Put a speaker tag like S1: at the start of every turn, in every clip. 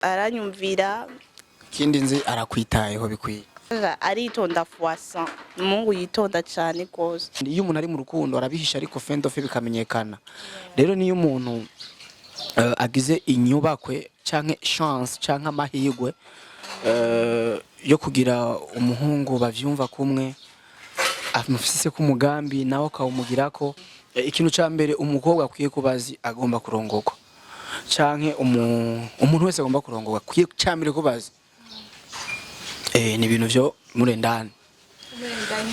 S1: aranyumvira
S2: kindi nzi arakwitayeho bikwiye
S1: aritonda fuasa Mungu yitonda cyane rwose.
S2: Iyo umuntu ari mu rukundo arabihisha ariko fendofe bikamenyekana. Rero niyo umuntu agize inyubakwe canke chance canke amahirwe yo kugira umuhungu bavyumva kumwe amufise ku mugambi nawe akawumugirako, ikintu ca mbere umukobwa akwiye kubazi agomba kurongorwa canke umuntu wese agomba kurongorwa akwiye cyambere kubazi ni ibintu vyo murendana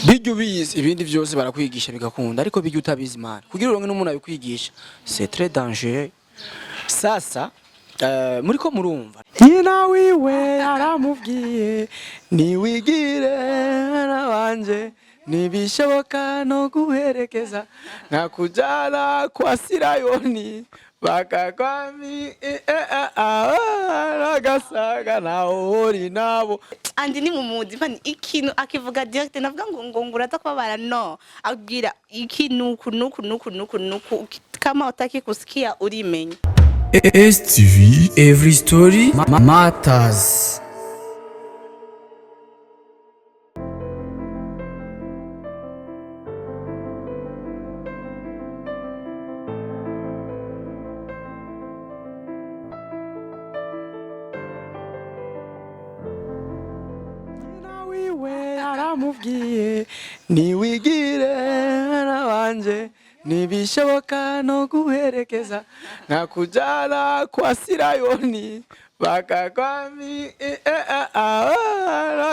S2: bijya ubizi ibindi byose barakwigisha bigakunda, ariko bijya utabizi mara kugira uronke n'umuntu abikwigisha c'est très dangereux. Sasa muri ko murumva nyina wiwe aramubwiye niwigire nabanje nibishoboka no guherekeza nkakujana kwa Sirayoni bakakwami agasaga naori nabo
S1: andi ni mumudi fani ikintu akivuga direct navuga ngo nguraza kwabara no abwira ikintu nuku kama utaki kusikia urimenya.
S3: ASE TV, every story matters.
S2: aramubwiye niwigire nabanje nibishoboka no guherekeza nkakujana kwa Sirayoni bakakwami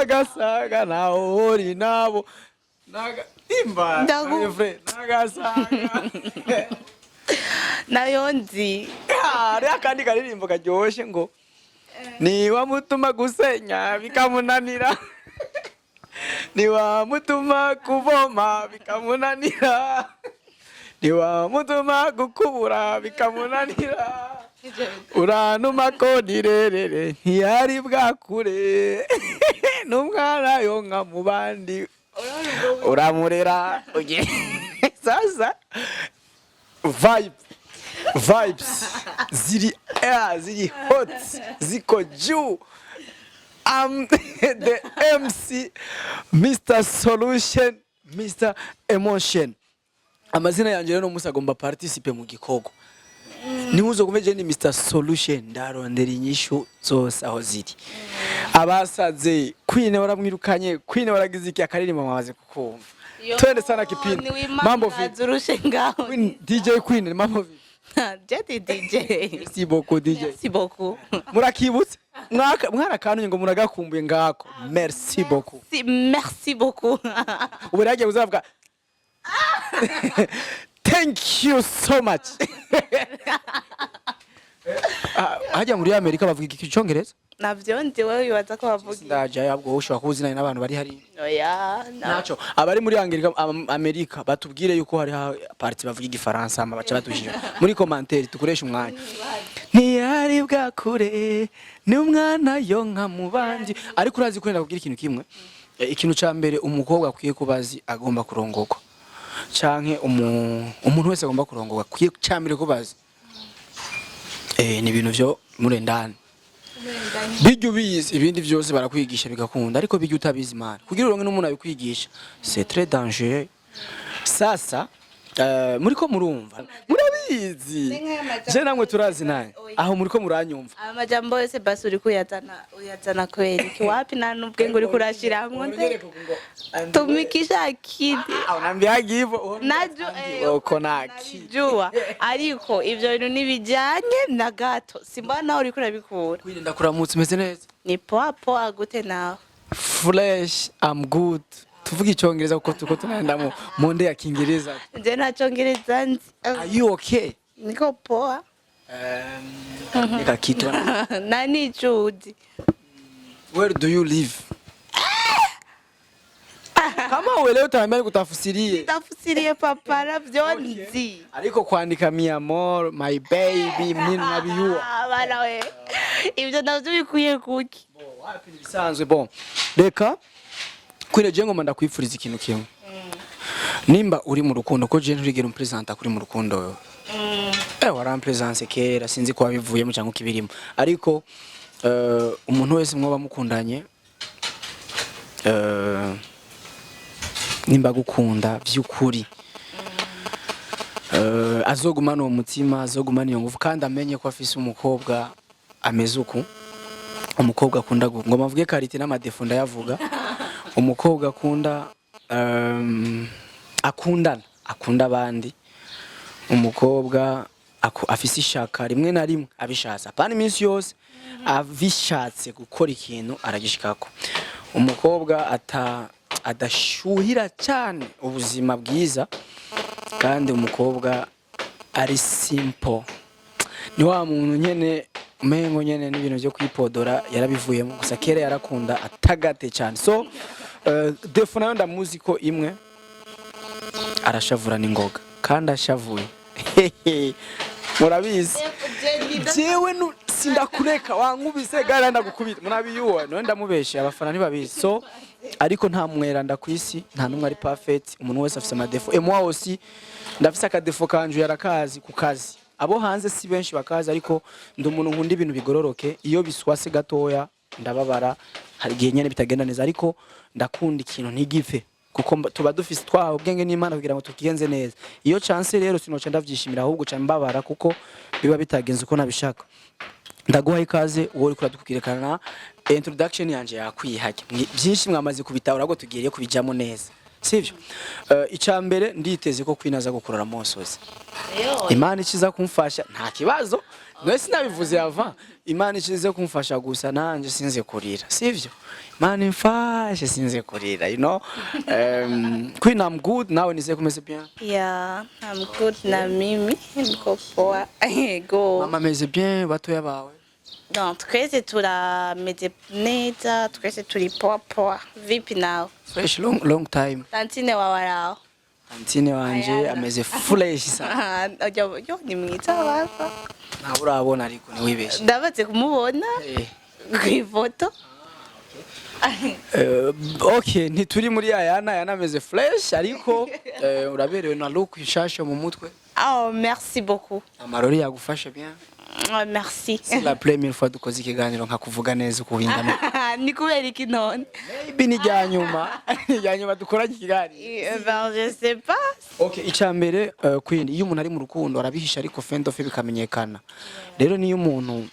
S2: agasaga naori nabo imba nagasaga
S1: nayo nzi
S2: ari akandi karirimbo karyoshe ngo niwa mutuma gusenya bikamunanira niwa mutuma kuvoma bikamunanira niwa mutuma gukubura bikamunanira uranuma ko nirerere ntiyari bwakure n'umwana yonka mu bandi uramurera sasa vibes ziri hot ziko juu. I'm the MC, Mr. Solution, Mr. Emotion. Amazina yanje rero musa agomba participe mu gikogo. Nimuzo kumeje ni Mr. Solution ndarondera inyishu zose aho ziri. Abasaze Queen waramwirukanye, Queen waragize iki akaririmba mwabaze kukumva. Twende sana kipindi. Mambo vipi? Queen DJ Queen mambo vipi?
S1: Jeti DJ.
S2: Merci beaucoup DJ.
S1: Merci beaucoup.
S2: Murakibutse? Mwana kantu ngo muragakumbuye ngako. Merci beaucoup.
S1: Merci beaucoup.
S2: Uberaje uzavuga thank you so much. Hajya muri Amerika bavuga iki cyongereza?
S1: Navyo ndi wewe wibaza ko bavuga.
S2: Ndaje yabwo ushobora kuzina n'abantu bari hari.
S1: Oya.
S2: Naco abari muri Amerika batubwire yuko hari parti bavuga igifaransa ama baca batujije. Muri commentaire tukoresha umwanya. Ntiyari bwakure ni umwana yonka mu bandi ariko urazi kwenda kugira ikintu kimwe. Ikintu ca mbere umukobwa akwiye kubazi agomba kurongorwa canke umuntu wese agomba kurongorwa akwiye cyambere kubazi ni ibintu vyo murendana bijya ubizi ibindi byose barakwigisha bigakunda, ariko bijya utabizi mara kugira uronke n'umuntu abikwigisha c'est très dangereux. Sasa muri ko murumva murabizi je namwe turazi naye aho muri ko muranyumva
S1: amajambo yose basi uri kuyazana kweli kiwapi na nubwe ngo uri kurashira hamwe nde tumikisha akidi
S2: unambia hivyo
S1: najua
S2: uko naki
S1: jua ariko ivyo bintu nibijanye na gato simba nawe uri kurabikura
S2: kwirinda kuramutse meze neza
S1: ni poa gute nawe
S2: fresh I'm good tuvuga icyongereza kuko tuko tunaenda mu nde ya Kiingereza.
S1: Je na cyongereza nzi.
S2: Are you okay?
S1: Niko poa.
S2: Nika kitu
S1: nani Judy?
S2: Where do you live? Kama wewe utaambia kutafsirie.
S1: Tafsirie papa navyo nzi.
S2: Ariko kwandika mi amor, my baby, mimi nabiyua.
S1: Bana we. Ibyo navyo bikuye kuki?
S2: Wapi bisanzwe bon. Reka kwire jengo manda kwifuriza ikintu kimwe. Nimba uri mu rukundo ko je nturigera umpresenta kuri mu rukundo wewe. Warampresence kera sinzi ko wabivuyemo cyangwa kibirimo. Ariko umuntu wese mwoba mukundanye nimba gukunda by'ukuri azogumana uwo mutima azogumana iyo nguvu kandi amenye ko afise umukobwa ameze uku umukobwa akunda ngo mavuge karite n'amadefu ndayavuga umukobwa akunda akunda abandi umukobwa afise ishaka rimwe na rimwe abishatse apana iminsi yose abishatse gukora ikintu aragishikako umukobwa adashuhira cyane ubuzima bwiza kandi umukobwa ari simple ni wa muntu nyene umengo nyene n'ibintu byo kwipodora yarabivuyemo gusa kera yarakunda atagate cyane so defo nayo ndamuzi ko imwe arashavura n'ingoga kandi ashavuye murabizi jewe sindakureka wankubise gara ndagukubita murabiyuwa none ndamubeshe abafana ntibabizi so ariko nta mweranda kwisi nta numwe ari perfect umuntu wese afise amadefo moi aussi ndafise akadefo kanje yarakazi ku kazi abo hanze si benshi bakazi ariko ndi umuntu nkunda ibintu bigororoke iyo biswase gatoya ndababara hari gihe nyene bitagenda neza ariko ndakunda ikintu ntigife kuko tuba dufise twaho ubwenge n'Imana kugira ngo tukigenze neza iyo chance rero sinoca ndavyishimira ahubwo ca mbabara kuko biba bitagenze uko nabishaka ndaguha ikaze uwo uri kuradukwirekana introduction yanje yakwihajya byinshi mwamaze kubitahura ngo tugiriye kubijamo neza sivyo icambere nditeze ko kwinaza gukorora monsozi Imana ikiza kumfasha nta kibazo mwese nabivuze yava Imana ikize kumfasha gusa nanje sinze kurira sivyo Imana imfashe sinze kurira you know Queen I'm good nawe nize kumeze bien
S1: Yeah, I'm good na mimi niko poa go
S2: mama meze bien batoya bawe
S1: donc twese turameze neza twese turi poa vipi nawe
S2: fresh long time
S1: tantine wawarao
S2: Tantine wanje ameze fresh sana
S1: yo ni mwiza baba
S2: nta urabona ariko ni wibeshe
S1: ndabaze kumubona kwifoto
S2: okay ntituri muri ayana yanameze fresh ariko uraberewe na look ishashe mu mutwe
S1: oh merci beaucoup
S2: amarori yagufashe bien
S1: merci
S2: c'est la première fois dukoze ikiganiro nka kuvuga neza ukuhingana
S1: ni kubera iki none
S2: maybe ni ryanyuma dukora ikiganiro
S1: ben je sais pas
S2: okay icambere Queen iyo umuntu ari mu rukundo arabihisha ariko fend of bikamenyekana rero niyo umuntu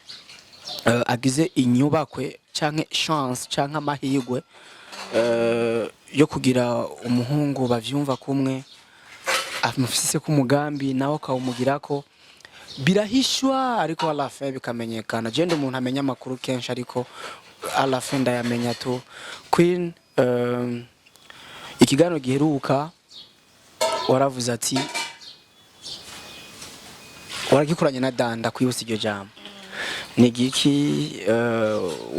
S2: agize inyubakwe canke chance canke amahirwe yo kugira umuhungu bavyumva kumwe amufise ku mugambi nawe kawumugirako birahishwa ariko à la fin bikamenyekana je umuntu amenya amakuru kenshi ariko à la fin ndayamenya tu Queen ikiganiro giheruka waravuze ati waragikuranye na Danda kwibutsa iryo jambo nigiki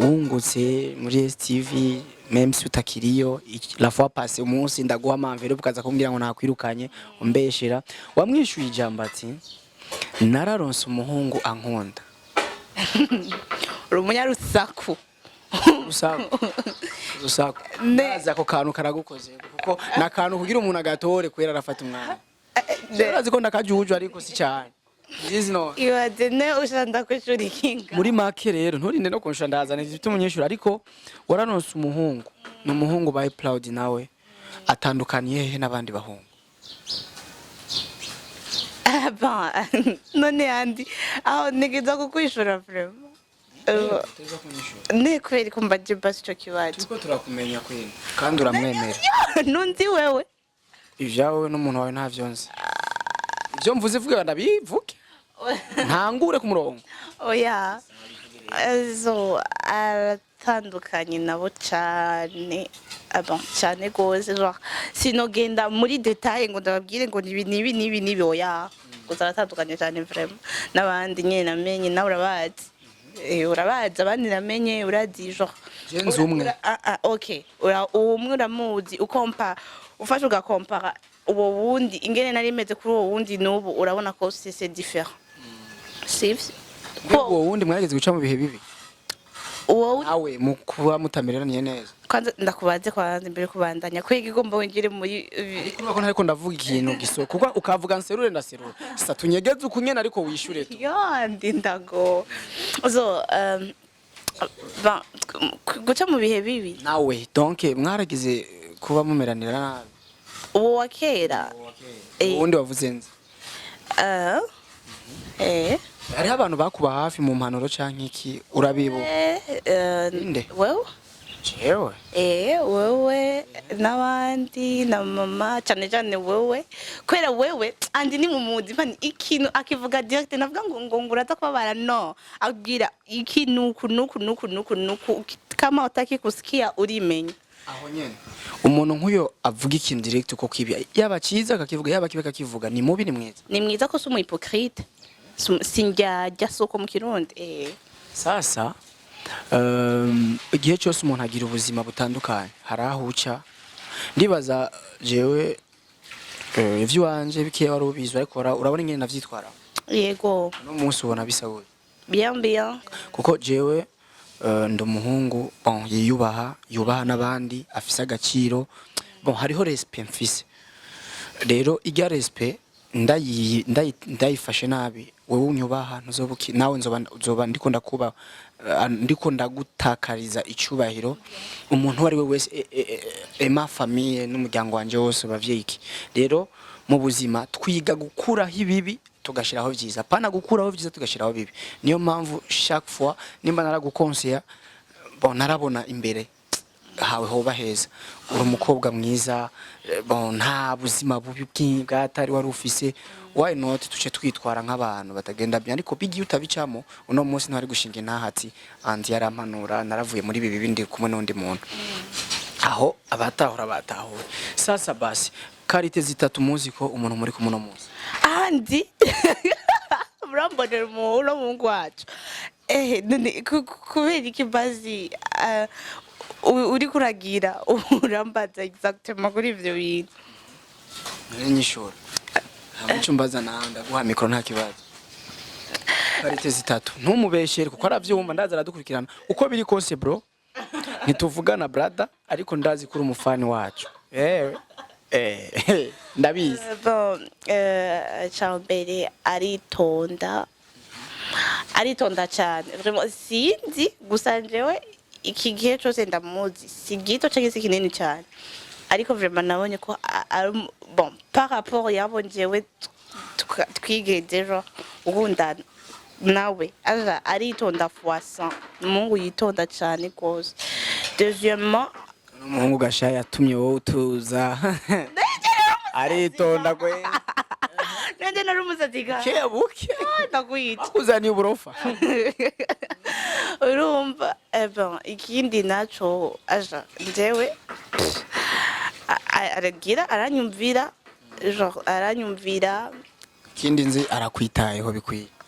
S2: wungutse muri STV même si utakiriyo la fois passée umunsi ndaguha amamvero bukaza kumbwira ngo nakwirukanye umbeshera wamwishuye ijambo ati nararonse umuhungu ankunda
S1: urumunya rusaku
S2: naza ko kantu karagukoze kuko nakantu kugira umuntu agatore kwera arafata umwana urazi ko ndakajuje ariko si cyane
S1: ibaze ne ushanda kwishura ikinga
S2: muri make rero nturinde no kunsha ndazana ifite umunyeshuri ariko waranonse umuhungu n'umuhungu bayi proud nawe atandukaniye he n'abandi bahungu
S1: none andi aho nigeza kukwishura vraiment ne kweri kumba jibas ico kibazo
S2: tuko turakumenya kwene kandi uramwemera
S1: nunzi wewe
S2: ivyawe n'umuntu wawe ntavyonze ivyo mvuze vuga ndabivuge ntangure ku murongo
S1: oya so aratandukanye nabo cyane cyane gose genre sinogenda muri detail ngo ndababwire ngo nibi oya gusa aratandukanye cyane vraiment nabandi nyene namenye nawe urabazi abandi namenye urazi genre
S2: genze umwe
S1: okay umwe uramuzi ukompa ufashe ugakompara uwo wundi ingene nari meze kuri uwo wundi n'ubu urabona ko c'est différent sivyo
S2: uwo wundi mwageze guca mu bihe bibi
S1: uwo
S2: nawe mu kuba mutamereraniye neza
S1: kwanza ndakubaze kwanza imbere kubandanya kwiga igomba wingire muri
S2: kuko ntariko ndavuga ikintu giso kuko ukavuga nserure ndaserura sita tunyegeze ukunyene ariko wishure tu
S1: yandi ndago so ben guca mu bihe bibi
S2: nawe donc mwaragize kuba mumeranira nabi
S1: uwo wa kera
S2: ubundi wavuze nzi
S1: eh eh
S2: hariho abantu bakuba hafi mu mpanuro canke iki urabibuka Ninde?
S1: wewe
S2: jewe
S1: wewe n'abandi na mama cyane cyane wewe kwera wewe andi ni mumuzi mani ikintu akivuga direct navuga ngo uraza kubabara no abwira ikintu nuku kama utaki kusikia urimenya
S2: aho nyene umuntu nkuyo avuga ikintu direct uko kibi yaba ciza akakivuga yaba kibe akakivuga ni mubi ni mwiza
S1: ko sumu hypocrite sinjya soko mu kirundi
S2: sasa igihe cyose umuntu agira ubuzima butandukanye hari aho uca ndibaza jewe ivy'uwanje bike wari ubizi ariko urabona ingene navyitwara
S1: yego
S2: no munsi ubona bisabuye
S1: bien
S2: kuko jewe ndo muhungu bon yubaha n'abandi afise agaciro bon hariho respect mfise rero irya respect ndayifashe nabi wewe unyubaha ntuzobuki nawe nzoba ndiko ndagutakariza icubahiro umuntu wari we wese ema famille n'umuryango wanje wose bavyiki rero mu buzima twiga gukuraho ibibi tugashiraho vyiza pana gukuraho vyiza tugashiraho bibi niyo mpamvu chaque fois nimba naragukonseya bon narabona imbere hawe hoba heza uri umukobwa mwiza bon nta buzima bubi bwatari wari ufise why not tuce twitwara nk'abantu batagenda bya ariko bigiye utabicamo uno munsi ntari gushinga intahati andi yarampanura naravuye muri bibi bindi kumwe n'undi muntu aho abatahura batahura sasa basi karite zitatu muzi ko umuntu muri kumuno munsi
S1: andi murambonera umuntu mungu wacu kubera iki bazi uri kuragira urambaza exactement kuri ivyo bintu
S2: nyishura amucumbaza nanda guha mikro nta kibazo karite zitatu ntumubeshere kuko aravyumva ndaza aradukurikirana uko biri kose bro ntituvugana brother ariko ndazi kuri umufani wacu ndabizi
S1: bon chambere aritonda cyane vraiment sinzi gusa njewe iki gihe cyose ndamuzi si gito cyangwa se kinini cyane ariko vraiment nabonye ko bon par rapport yabo njewe twigejeje ugundana nawe aritonda fois 100 Mungu yitonda cyane gose deuxièmement
S2: umuhungu gashaya yatumye wowe utuza aritonda kwe
S1: nende narumuzatika
S2: kebuke
S1: ndakwita
S2: uzani uburofa
S1: urumva bon ikindi naco aja njewe aragira aranyumvira genre aranyumvira
S2: ikindi nzi arakwitayeho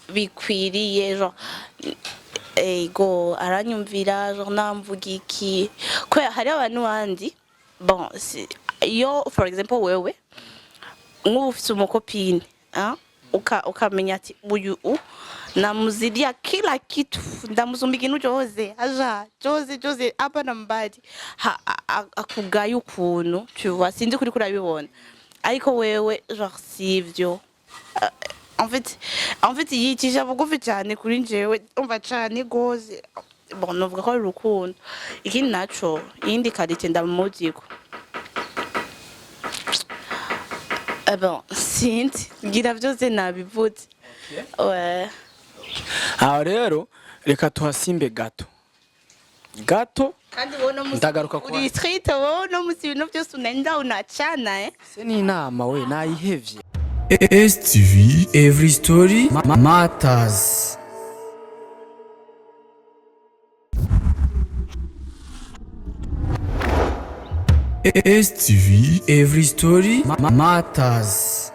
S1: bikwiriye genre ego aranyumvira genre namvuga iki ko hari abantu bandi bon yo for example wewe nk'ufite umukopine ukamenya ati uyu namuzidia kila kitu ndamuzumba ikintu cyose aja cyose hapa na mbadi akugaye ukuntu cyuwa sinzi kuri kurabibona ariko wewe genre sivyo en fait yicisha bugufi cyane kuri njewe umva cyane gose bon novuga ko ari urukundo ikindi naco yindi karite ndamuziko bon sinzi ngira byose nabivuze ouais
S2: aho rero reka tuhasimbe gato
S1: kandi wono
S2: ndagaruka kwa
S1: uri street wono musi ibintu byose unenda unacana
S2: se ni inama we nayihevye
S3: ASE TV, every story matters. ASE TV, every story matters.